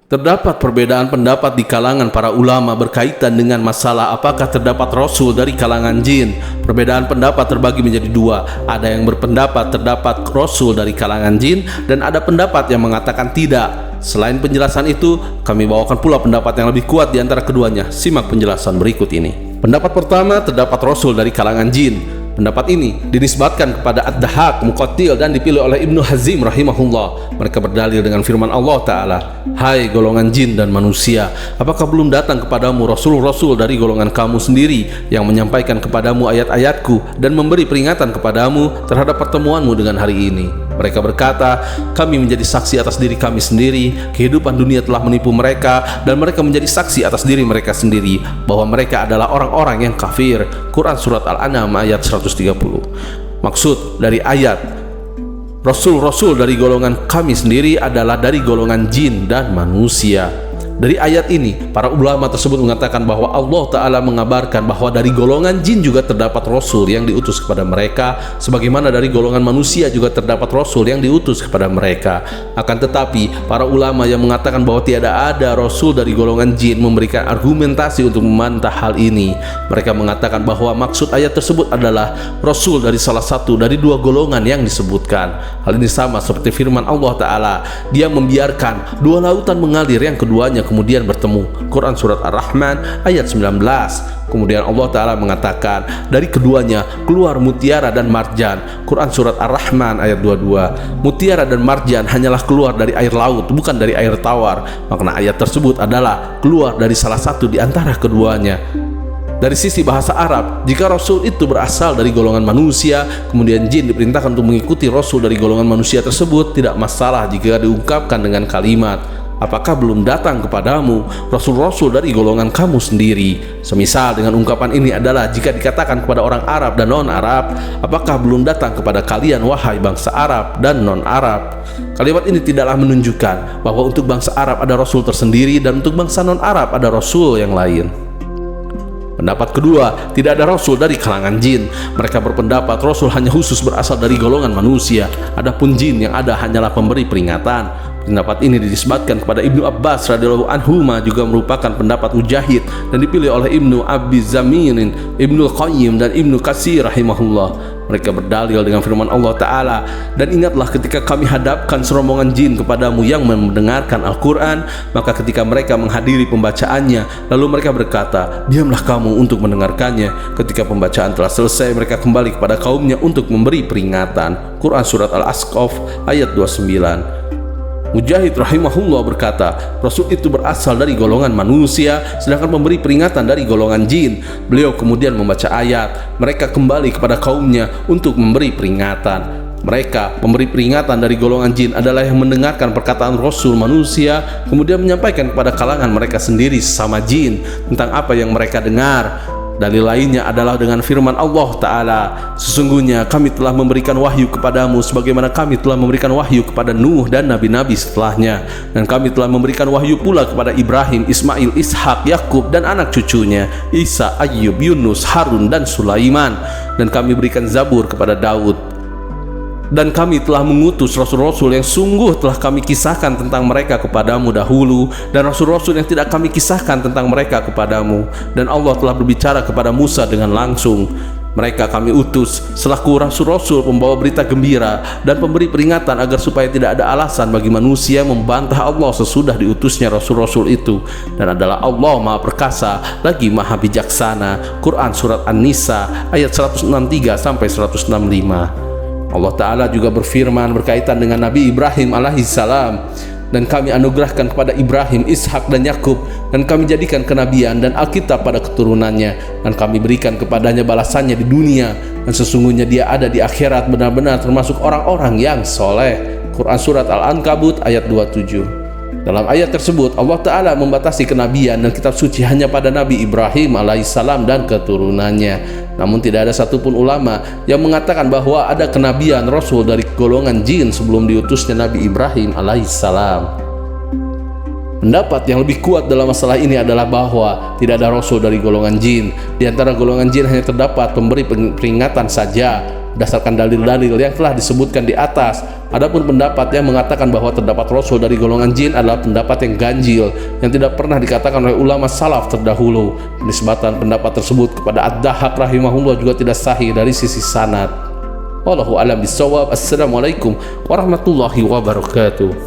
Terdapat perbedaan pendapat di kalangan para ulama berkaitan dengan masalah apakah terdapat rasul dari kalangan jin. Perbedaan pendapat terbagi menjadi dua. Ada yang berpendapat terdapat rasul dari kalangan jin dan ada pendapat yang mengatakan tidak. Selain penjelasan itu, kami bawakan pula pendapat yang lebih kuat di antara keduanya. Simak penjelasan berikut ini. Pendapat pertama, terdapat rasul dari kalangan jin. Pendapat ini dinisbatkan kepada Ad-Dahhak, Muqatil, dan dipilih oleh Ibnu Hazim rahimahullah. Mereka berdalil dengan firman Allah Ta'ala, "Hai golongan jin dan manusia, apakah belum datang kepadamu rasul-rasul dari golongan kamu sendiri yang menyampaikan kepadamu ayat-ayatku dan memberi peringatan kepadamu terhadap pertemuanmu dengan hari ini?" Mereka berkata, "Kami menjadi saksi atas diri kami sendiri, kehidupan dunia telah menipu mereka, dan mereka menjadi saksi atas diri mereka sendiri bahwa mereka adalah orang-orang yang kafir." Quran Surat Al-An'am ayat 130. Maksud dari ayat Rasul-Rasul dari golongan kami sendiri adalah dari golongan jin dan manusia. Dari ayat ini, para ulama tersebut mengatakan bahwa Allah Ta'ala mengabarkan bahwa dari golongan jin juga terdapat Rasul yang diutus kepada mereka, sebagaimana dari golongan manusia juga terdapat Rasul yang diutus kepada mereka. Akan tetapi, para ulama yang mengatakan bahwa tiada ada Rasul dari golongan jin memberikan argumentasi untuk membantah hal ini. Mereka mengatakan bahwa maksud ayat tersebut adalah Rasul dari salah satu dari dua golongan yang disebutkan. Hal ini sama seperti firman Allah Ta'ala, Dia membiarkan dua lautan mengalir yang keduanya kemudian bertemu. Quran Surat Ar-Rahman ayat 19. Kemudian Allah Ta'ala mengatakan dari keduanya keluar mutiara dan marjan. Quran Surat Ar-Rahman ayat 22. Mutiara dan marjan hanyalah keluar dari air laut, bukan dari air tawar. Makna ayat tersebut adalah keluar dari salah satu di antara keduanya. Dari sisi bahasa Arab, jika Rasul itu berasal dari golongan manusia, kemudian jin diperintahkan untuk mengikuti Rasul dari golongan manusia tersebut, tidak masalah jika diungkapkan dengan kalimat, "Apakah belum datang kepadamu Rasul-Rasul dari golongan kamu sendiri?" Semisal dengan ungkapan ini adalah jika dikatakan kepada orang Arab dan non-Arab, "Apakah belum datang kepada kalian wahai bangsa Arab dan non-Arab?" Kalimat ini tidaklah menunjukkan bahwa untuk bangsa Arab ada Rasul tersendiri dan untuk bangsa non-Arab ada Rasul yang lain. Pendapat kedua, tidak ada Rasul dari kalangan jin. Mereka berpendapat Rasul hanya khusus berasal dari golongan manusia. Adapun jin yang ada hanyalah pemberi peringatan. Pendapat ini dinisbatkan kepada Ibnu Abbas radhiyallahu anhuma, juga merupakan pendapat Mujahid dan dipilih oleh Ibnu Abi Zaminin, Ibnu Qayyim, dan Ibnu Katsir rahimahullah. Mereka berdalil dengan firman Allah Ta'ala, "Dan ingatlah ketika kami hadapkan serombongan jin kepadamu yang mendengarkan Al-Quran, maka ketika mereka menghadiri pembacaannya, lalu mereka berkata, diamlah kamu untuk mendengarkannya. Ketika pembacaan telah selesai, mereka kembali kepada kaumnya untuk memberi peringatan." Quran Surat Al-Asqaf ayat 29. Mujahid rahimahullah berkata, Rasul itu berasal dari golongan manusia, sedangkan memberi peringatan dari golongan jin. Beliau kemudian membaca ayat, mereka kembali kepada kaumnya untuk memberi peringatan. Mereka memberi peringatan dari golongan jin adalah yang mendengarkan perkataan Rasul manusia, kemudian menyampaikan kepada kalangan mereka sendiri sesama jin tentang apa yang mereka dengar. Dalil lainnya adalah dengan firman Allah Ta'ala, "Sesungguhnya kami telah memberikan wahyu kepadamu sebagaimana kami telah memberikan wahyu kepada Nuh dan nabi-nabi setelahnya. Dan kami telah memberikan wahyu pula kepada Ibrahim, Ismail, Ishak, Yakub, dan anak cucunya, Isa, Ayyub, Yunus, Harun, dan Sulaiman. Dan kami berikan Zabur kepada Daud. Dan kami telah mengutus rasul-rasul yang sungguh telah kami kisahkan tentang mereka kepadamu dahulu, dan rasul-rasul yang tidak kami kisahkan tentang mereka kepadamu. Dan Allah telah berbicara kepada Musa dengan langsung. Mereka kami utus selaku rasul-rasul pembawa berita gembira dan pemberi peringatan agar supaya tidak ada alasan bagi manusia membantah Allah sesudah diutusnya rasul-rasul itu. Dan adalah Allah Maha Perkasa lagi Maha Bijaksana. Quran Surat An-Nisa ayat 163 sampai 165. Allah Ta'ala juga berfirman berkaitan dengan Nabi Ibrahim alaihissalam, "Dan kami anugerahkan kepada Ibrahim, Ishak, dan Yakub, dan kami jadikan kenabian dan Alkitab pada keturunannya, dan kami berikan kepadanya balasannya di dunia, dan sesungguhnya dia ada di akhirat benar-benar termasuk orang-orang yang soleh." Quran Surat Al-Ankabut ayat 27. Dalam ayat tersebut Allah Ta'ala membatasi kenabian dan kitab suci hanya pada Nabi Ibrahim alaihissalam dan keturunannya. Namun tidak ada satupun ulama yang mengatakan bahwa ada kenabian Rasul dari golongan jin sebelum diutusnya Nabi Ibrahim alaihissalam. Pendapat yang lebih kuat dalam masalah ini adalah bahwa tidak ada Rasul dari golongan jin. Di antara golongan jin hanya terdapat pemberi peringatan saja. berdasarkan dalil-dalil yang telah disebutkan di atas. Adapun pendapat yang mengatakan bahwa terdapat rasul dari golongan jin adalah pendapat yang ganjil yang tidak pernah dikatakan oleh ulama salaf terdahulu. Penisbatan pendapat tersebut kepada Ad-Dahhak rahimahullah juga tidak sahih dari sisi sanad. Wallahu a'lam bishawab. Assalamualaikum warahmatullahi wabarakatuh.